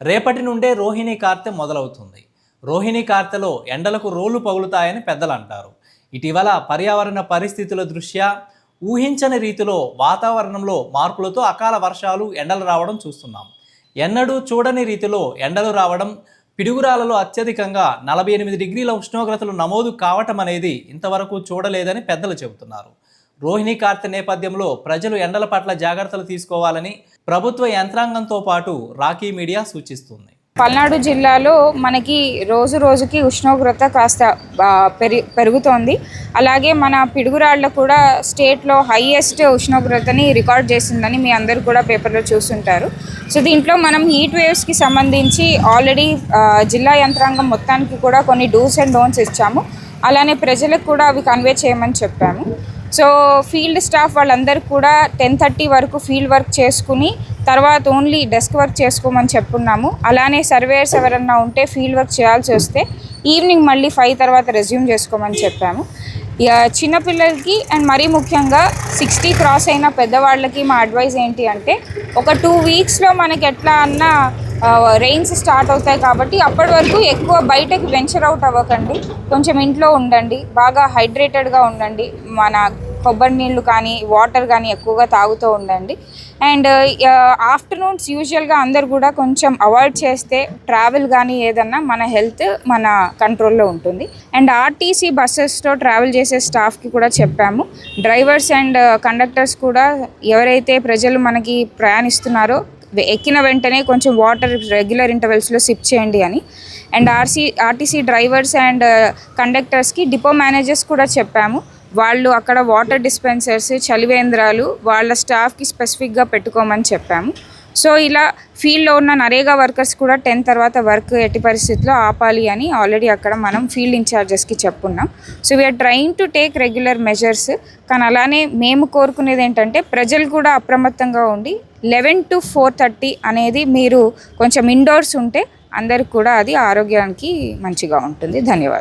రేపటి నుండే రోహిణి కార్తె మొదలవుతుంది. రోహిణి కార్తెలో ఎండలకు రోళ్లు పగులుతాయని పెద్దలు అంటారు. ఇటీవల పర్యావరణ పరిస్థితుల దృష్ట్యా ఊహించని రీతిలో వాతావరణంలో మార్పులతో అకాల వర్షాలు, ఎండలు రావడం చూస్తున్నాం. ఎన్నడూ చూడని రీతిలో ఎండలు రావడం, పిడుగురాలలో అత్యధికంగా 48 డిగ్రీల ఉష్ణోగ్రతలు నమోదు కావటం అనేది ఇంతవరకు చూడలేదని పెద్దలు చెబుతున్నారు. రోహిణి కార్తె నేపథ్యంలో ప్రజలు ఎండల పట్ల జాగ్రత్తలు తీసుకోవాలని ప్రభుత్వ యంత్రాంగంతో పాటు రాకీ మీడియా సూచిస్తుంది. పల్నాడు జిల్లాలో మనకి రోజు రోజుకి ఉష్ణోగ్రత కాస్త పెరుగుతోంది. అలాగే మన పిడుగురాళ్ళ కూడా స్టేట్లో హైయెస్ట్ ఉష్ణోగ్రతని రికార్డ్ చేసిందని మీ అందరూ కూడా పేపర్లో చూస్తుంటారు. సో దీంట్లో మనం హీట్ వేవ్స్కి సంబంధించి ఆల్రెడీ జిల్లా యంత్రాంగం మొత్తానికి కూడా కొన్ని డూస్ అండ్ డోంట్స్ ఇచ్చాము. అలానే ప్రజలకు కూడా అవి కన్వే చేయమని చెప్పాము. సో ఫీల్డ్ స్టాఫ్ వాళ్ళందరికీ కూడా 10:30 వరకు ఫీల్డ్ వర్క్ చేసుకుని తర్వాత ఓన్లీ డెస్క్ వర్క్ చేసుకోమని చెప్పున్నాము. అలానే సర్వేయర్స్ ఎవరన్నా ఉంటే ఫీల్డ్ వర్క్ చేయాల్సి వస్తే ఈవినింగ్ మళ్ళీ 5 తర్వాత రెజ్యూమ్ చేసుకోమని చెప్పాము. చిన్నపిల్లలకి అండ్ మరీ ముఖ్యంగా 60 క్రాస్ అయిన పెద్దవాళ్ళకి మా అడ్వైజ్ ఏంటి అంటే, ఒక 2 వీక్స్లో మనకి ఎట్లా అన్నా రెయిన్స్ స్టార్ట్ అవుతాయి కాబట్టి అప్పటి వరకు ఎక్కువ బయటకి వెంచర్ అవుట్ అవ్వకండి. కొంచెం ఇంట్లో ఉండండి, బాగా హైడ్రేటెడ్గా ఉండండి, మన కొబ్బరి నీళ్ళు కానీ వాటర్ కానీ ఎక్కువగా తాగుతూ ఉండండి. అండ్ ఆఫ్టర్నూన్స్ యూజువల్గా అందరు కూడా కొంచెం అవాయిడ్ చేస్తే ట్రావెల్ కానీ ఏదన్నా మన హెల్త్ మన కంట్రోల్లో ఉంటుంది. అండ్ ఆర్టీసీ బస్సెస్తో ట్రావెల్ చేసే స్టాఫ్కి కూడా చెప్పాము, డ్రైవర్స్ అండ్ కండక్టర్స్ కూడా ఎవరైతే ప్రజలు మనకి ప్రయాణిస్తున్నారో ఎక్కిన వెంటనే కొంచెం వాటర్ రెగ్యులర్ ఇంటర్వెల్స్లో సిప్ చేయండి అని. అండ్ ఆర్టీసీ డ్రైవర్స్ అండ్ కండక్టర్స్కి డిపో మేనేజర్స్ కూడా చెప్పాము, వాళ్ళు అక్కడ వాటర్ డిస్పెన్సర్స్, చలివేంద్రాలు వాళ్ళ స్టాఫ్కి స్పెసిఫిక్గా పెట్టుకోమని చెప్పాము. సో ఇలా ఫీల్డ్లో ఉన్న నరేగా వర్కర్స్ కూడా 10 తర్వాత వర్క్ ఎట్టి పరిస్థితుల్లో ఆపాలి అని ఆల్రెడీ అక్కడ మనం ఫీల్డ్ ఇన్ఛార్జెస్కి చెప్పున్నాం. So we're trying to take regular measures. కానీ అలానే మేము కోరుకునేది ఏంటంటే ప్రజలు కూడా అప్రమత్తంగా ఉండి 11 to 4:30 అనేది మీరు కొంచెం ఇండోర్స్ ఉంటే అందరికి కూడా అది ఆరోగ్యానికి మంచిగా ఉంటుంది. ధన్యవాదాలు.